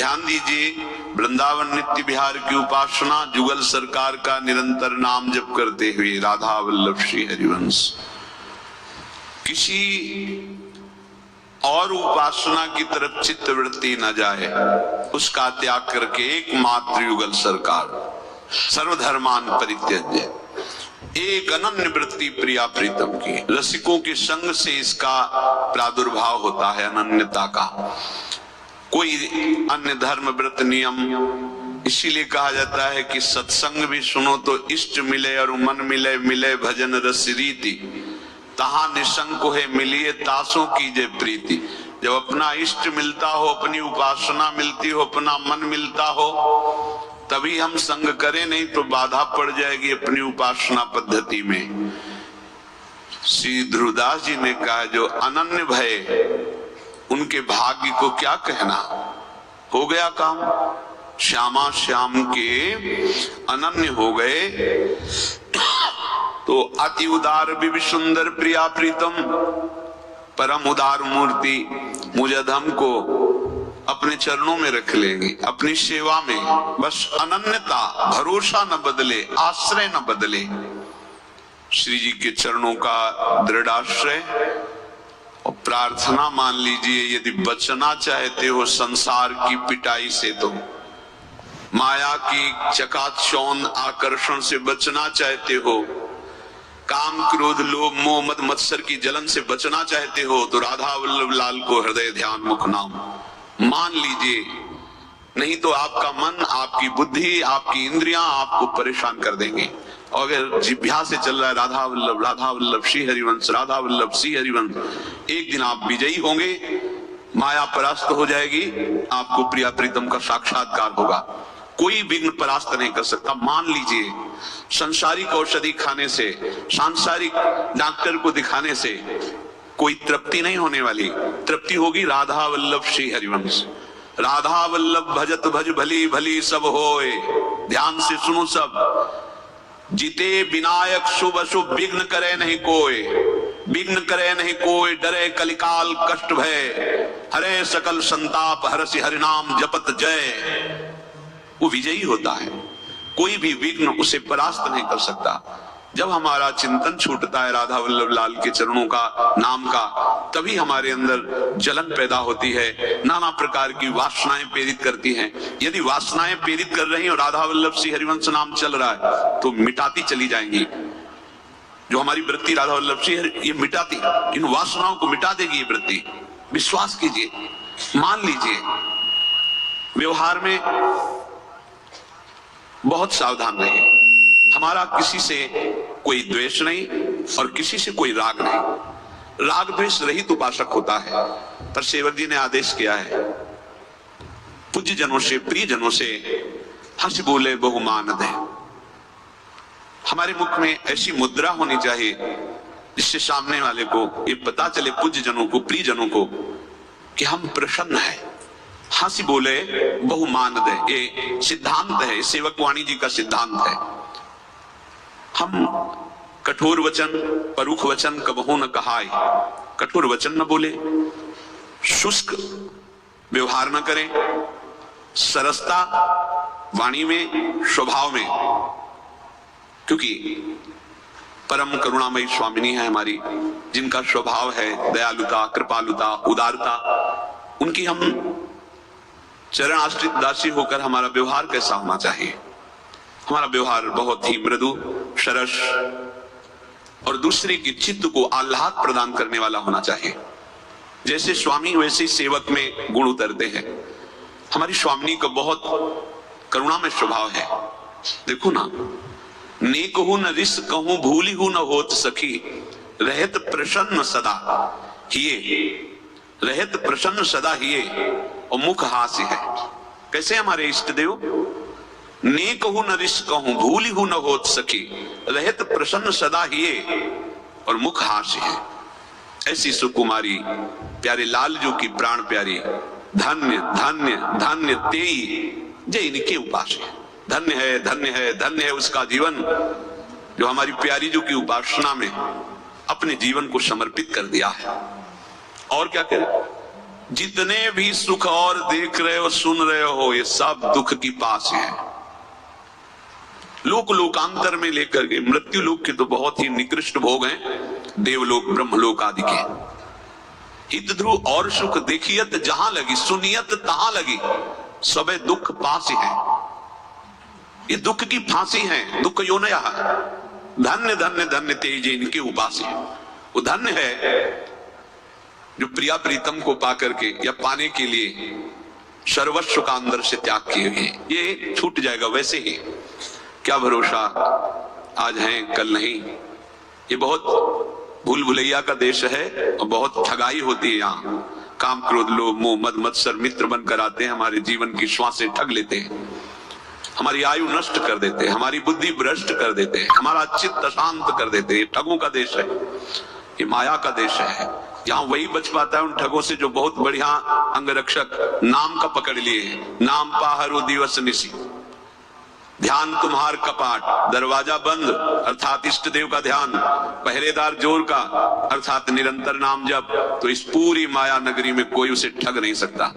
ध्यान दीजिए, वृंदावन नित्य विहार की उपासना जुगल सरकार का निरंतर नाम जप करते हुए राधा वल्लभ श्री हरिवंश। किसी और उपासना की तरफ चित्तवृत्ति न जाए, उसका त्याग करके एकमात्र युगल सरकार, सर्वधर्मान परित्यज्य, एक अनन्य वृत्ति प्रिया प्रीतम की। रसिकों के संग से इसका प्रादुर्भाव होता है अनन्यता का। कोई अन्य धर्म व्रत नियम, इसीलिए कहा जाता है कि सत्संग भी सुनो तो इष्ट मिले और मन मिले, मिले भजन रस रीति, तहां निसंग है मिलिए तासों कीजे प्रीति। जब अपना इष्ट मिलता हो, अपनी उपासना मिलती हो, अपना मन मिलता हो, तभी हम संग करें, नहीं तो बाधा पड़ जाएगी अपनी उपासना पद्धति में। श्री ध्रुवदास जी ने कहा, जो अनन्य भय, उनके भाग्य को क्या कहना, हो गया काम। श्यामा श्याम के अनन्य हो गए तो अति उदार भी सुंदर प्रिया प्रीतम, परम उदार मूर्ति मुझधम को अपने चरणों में रख लेंगे, अपनी सेवा में। बस अनन्यता, भरोसा न बदले, आश्रय न बदले, श्री जी के चरणों का दृढ़ आश्रय और प्रार्थना मान लीजिए। यदि बचना चाहते हो संसार की पिटाई से, तो माया की चकाचौंध आकर्षण से बचना चाहते हो, काम क्रोध लोभ मोह मद मत्सर की जलन से बचना चाहते हो, तो राधा वल्लभ लाल को हृदय ध्यान मुख नाम मान लीजिए। नहीं तो आपका मन, आपकी बुद्धि, आपकी इंद्रियां आपको परेशान कर देंगे। और अगर जिभ्या से चल रहा है राधा वल्लभ श्री हरिवंश, राधा वल्लभ श्री हरिवंश, एक दिन आप विजयी होंगे, माया परास्त हो जाएगी, आपको प्रिया प्रीतम का साक्षात्कार होगा। कोई विघ्न परास्त नहीं कर सकता, मान लीजिए। सांसारिक औषधि खाने से, सांसारिक डॉक्टर को दिखाने से कोई तृप्ति नहीं होने वाली। तृप्ति होगी राधा वल्लभ श्री हरिवंश। राधा वल्लभ भजत भज भली भली सब होए। ध्यान से सुनो सब। जीते विनायक शुभ अशुभ विघ्न करे नहीं कोई, विघ्न करे नहीं कोई, डरे कलिकाल कष्ट भय, हरे सकल संताप हरसि हरिनाम जपत जय। वो विजयी होता है, कोई भी विघ्न उसे परास्त नहीं कर सकता। जब हमारा चिंतन छूटता है राधा वल्लभ लाल के चरणों का, नाम का, तभी हमारे अंदर जलन पैदा होती है, नाना प्रकार की वासनाएं प्रेरित करती हैं। यदि वासनाएं प्रेरित कर रही हैं और राधा वल्लभ श्री हरिवंश नाम चल रहा है, तो मिटाती चली जाएंगी। जो हमारी वृत्ति राधा वल्लभ श्री, ये मिटाती, इन वासनाओं को मिटा देगी ये वृत्ति। विश्वास कीजिए, मान लीजिए। व्यवहार में बहुत सावधान रहिए। हमारा किसी से कोई द्वेष नहीं और किसी से कोई राग नहीं। राग द्वेष रहित उपासक होता है। पर सेवक जी ने आदेश किया है, पूज्य जनों से, प्रिय जनों से हंस बोले बहुमान दे। हमारे मुख में ऐसी मुद्रा होनी चाहिए जिससे सामने वाले को ये पता चले, पूज्य जनों को, प्रिय जनों को, कि हम प्रसन्न हैं। हंसी बोले बहुमान दे, ये सिद्धांत है, सेवक वाणी जी का सिद्धांत है। हम कठोर वचन, परुख वचन कबहू न कहाय। कठोर वचन न बोले, शुष्क व्यवहार न करें, सरसता वाणी में, स्वभाव में। क्योंकि परम करुणामयी स्वामिनी है हमारी, जिनका स्वभाव है दयालुता, कृपालुता, उदारता, उनकी हम चरण आश्रित दासी होकर हमारा व्यवहार कैसा होना चाहिए। हमारा व्यवहार बहुत ही मृदु, सरस और दूसरे के चित्त को आह्लाद प्रदान करने वाला होना चाहिए। जैसे स्वामी वैसे सेवक में गुण उतरते हैं। हमारी स्वामिनी का बहुत करुणामय स्वभाव है। देखो ना, नेक हूं न रिस कहूं, भूली हूं न होत सखी, रहत प्रसन्न सदा हिये, रहत प्रसन्न सदा हिये, और मुख हास्य है। कैसे हमारे इष्ट देव? नेक हूं न रिस कहूं, भूली हूं न होत सखी, रहत प्रसन्न सदा हिये, और मुख हास्य है। ऐसी सुकुमारी प्यारे लाल जो की प्राण प्यारी, धन्य धन्य धन्य तेई जय इनके उपास है। धन्य है, धन्य है, धन्य है उसका जीवन जो हमारी प्यारी जो की उपासना में अपने जीवन को समर्पित कर दिया है। और क्या करें? जितने भी सुख और देख रहे हो सुन रहे हो ये सब दुख की पास है। लोक लोकांतर में लेकर के मृत्यु लोक के तो बहुत ही निकृष्ट भोग हैं, देवलोक ब्रह्मलोक आदि के। हित ध्रुव और सुख देखियत जहां लगी, सुनियत तहां लगी, सबे दुख पास है। ये दुख की फांसी है। दुख योनया धन्य धन्य धन्य तेज इनके उपास है। वो धन्य है जो प्रिया प्रीतम को पा करके या पाने के लिए सर्वस्व का अंदर से त्याग किए हुए। ये छूट जाएगा वैसे ही, क्या भरोसा आज है कल नहीं। ये बहुत भूल भुलैया का देश है और बहुत ठगाई होती है यहाँ। काम क्रोध लोभ मोह मद मत्सर मित्र बनकर आते हैं, हमारे जीवन की श्वासें ठग लेते हैं, हमारी आयु नष्ट कर देते हैं, हमारी बुद्धि भ्रष्ट कर देते हैं, हमारा चित्त अशांत कर देते हैं। ठगों का देश है, ये माया का देश है। यहाँ वही बच पाता है उन ठगों से जो बहुत बढ़िया अंगरक्षक नाम का पकड़ लिए। नाम पाहरो दिवस निसी, ध्यान तुम्हार कपाट, दरवाजा बंद अर्थात इष्ट देव का ध्यान, पहरेदार जोर का अर्थात निरंतर नाम जप। तो इस पूरी माया नगरी में कोई उसे ठग नहीं सकता।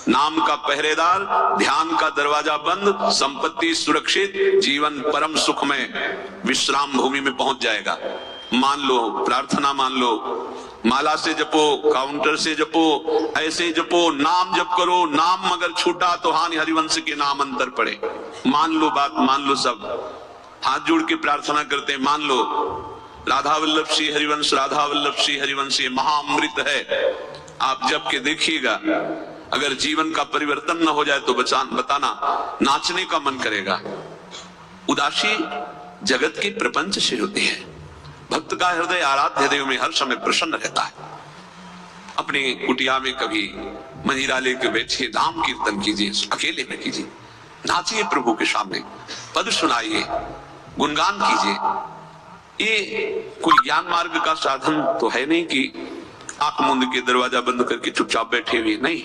नाम का पहरेदार, ध्यान का दरवाजा बंद, संपत्ति सुरक्षित, जीवन परम सुख में विश्राम भूमि में पहुंच जाएगा। मान लो, प्रार्थना मान लो, माला से जपो, काउंटर से जपो, ऐसे जपो, नाम जप करो। नाम अगर छूटा तो हानि हरिवंश के नाम अंतर पड़े। मान लो बात, मान लो सब, हाथ जोड़ के प्रार्थना करते हैं, मान लो राधा वल्लभ श्री हरिवंश, राधा वल्लभ श्री हरिवंश ये महाअमृत है। आप जप के देखिएगा, अगर जीवन का परिवर्तन न हो जाए तो बताना, नाचने का मन करेगा। उदासी जगत के प्रपंच से होती है। भक्त का हृदय आराध्य देव में हर समय प्रसन्न रहता है। अपने कुटिया में कभी मंजीरा लेकर बैठिए, नाम कीर्तन कीजिए, अकेले में कीजिए, नाचिए प्रभु के सामने, पद सुनाइए, गुणगान कीजिए। ये कोई ज्ञान मार्ग का साधन तो है नहीं कि आंख मूंद के दरवाजा बंद करके चुपचाप बैठे हुए, नहीं।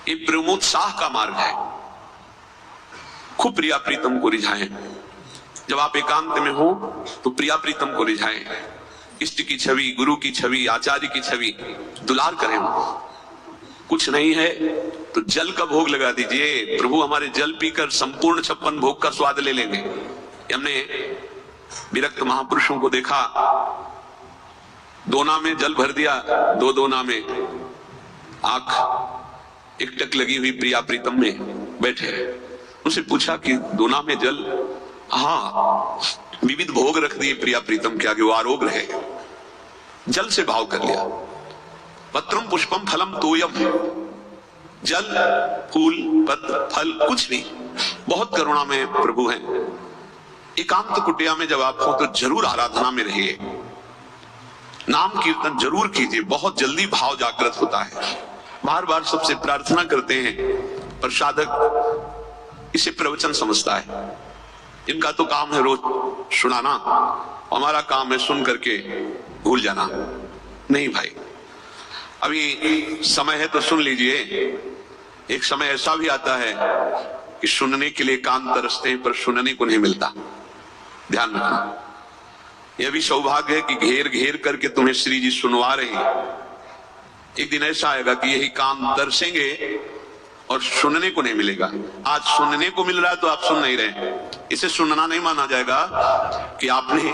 ये प्रेमोत्साह का मार्ग है। खूब प्रिया प्रीतम को रिझाएं। जब आप एकांत में हो तो प्रिया प्रीतम को रिझाएं। इष्ट की छवि, गुरु की छवि, आचार्य की छवि दुलार करें। कुछ नहीं है तो जल का भोग लगा दीजिए। प्रभु हमारे जल पीकर संपूर्ण 56 भोग का स्वाद ले लेंगे। हमने विरक्त महापुरुषों को देखा, दोना में जल भर दिया, दो दोना में, आंख एकटक लगी हुई प्रिया प्रीतम में बैठे। उनसे पूछा कि दोना में जल, हाँ, विविध भोग रख दिए प्रिया प्रीतम के आगे, वो आरोग्य रहे, जल से भाव कर लिया। पत्रम पुष्पम फलम तोयम, जल फूल पत्र फल कुछ नहीं, बहुत करुणा में प्रभु हैं। एकांत कुटिया में जब आप हो तो जरूर आराधना में रहिए, नाम कीर्तन जरूर कीजिए, बहुत जल्दी भाव जागृत होता है। बार बार सबसे प्रार्थना करते हैं, पर साधक इसे प्रवचन समझता है। इनका तो काम है रोज सुनाना, हमारा काम है सुन करके भूल जाना। नहीं भाई, अभी समय है तो सुन लीजिए। एक समय ऐसा भी आता है कि सुनने के लिए कान तरसते हैं पर सुनने को नहीं मिलता। ध्यान रखना, यह भी सौभाग्य है कि घेर घेर करके तुम्हें श्री जी सुनवा रहे हैं। एक दिन ऐसा आएगा कि यही कान तरसेंगे और सुनने को नहीं मिलेगा। आज सुनने को मिल रहा है तो आप सुन नहीं रहे, इसे सुनना नहीं माना जाएगा कि आपने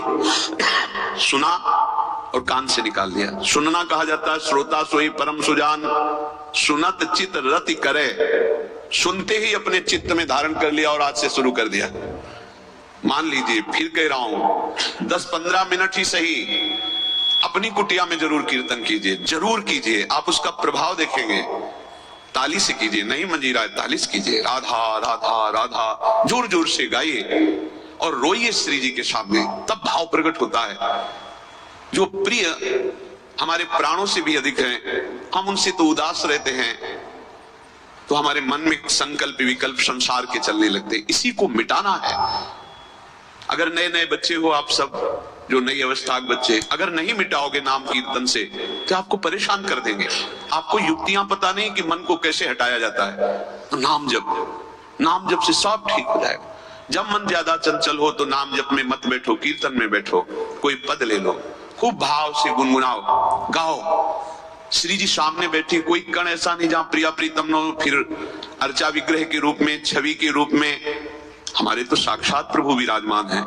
सुना और कान से निकाल दिया। सुनना कहा जाता है श्रोता सोई परम सुजान, सुनत चित्त रति करे। सुनते ही अपने चित्त में धारण कर लिया और आज से शुरू कर दिया। मान लीजिए, फिर कह रहा हूं, 10-15 मिनट ही सही अपनी कुटिया में जरूर कीर्तन कीजिए, जरूर कीजिए। आप उसका प्रभाव देखेंगे। ताली से कीजिए, नहीं मंजीरा है, ताली से कीजिए। राधा राधा राधा जोर जोर से गाइए और रोइए श्री जी के सामने, तब भाव प्रकट होता है। जो प्रिय हमारे प्राणों से भी अधिक हैं, हम उनसे तो उदास रहते हैं, तो हमारे मन में संकल्प विकल्प संसार के चलने लगते। इसी को मिटाना है। अगर नए नए बच्चे हो आप सब, जो नई अवस्था के बच्चे, अगर नहीं मिटाओगे नाम कीर्तन से तो आपको परेशान कर देंगे। आपको युक्तियां पता नहीं कि मन को कैसे हटाया जाता है। तो नाम जप से सब ठीक हो जाएगा। जब मन ज्यादा चंचल हो तो नाम जप में मत बैठो, कीर्तन में बैठो, कोई पद ले लो, खूब भाव से गुनगुनाओ, गाओ। श्री जी सामने बैठी, कोई कण ऐसा नहीं जहां प्रिया प्रीतम न हो। फिर अर्चा विग्रह के रूप में, छवि के रूप में हमारे तो साक्षात प्रभु विराजमान है।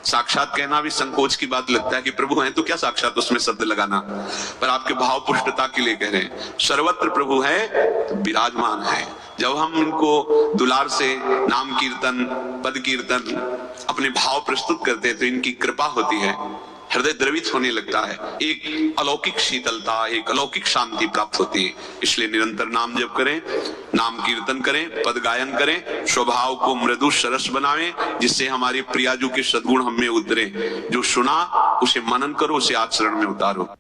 साक्षात कहना भी संकोच की बात लगता है कि प्रभु हैं तो क्या साक्षात उसमें शब्द लगाना, पर आपके भाव पुष्टता के लिए कह रहे हैं। सर्वत्र प्रभु है तो विराजमान है। जब हम इनको दुलार से नाम कीर्तन, पद कीर्तन, अपने भाव प्रस्तुत करते हैं तो इनकी कृपा होती है, हृदय द्रवित होने लगता है, एक अलौकिक शीतलता, एक अलौकिक शांति प्राप्त होती है। इसलिए निरंतर नाम जप करें, नाम कीर्तन करें, पद गायन करें, स्वभाव को मृदु सरस बनावें, जिससे हमारे प्रियाजू के सद्गुण हम में उतरे। जो सुना उसे मनन करो, उसे आचरण में उतारो।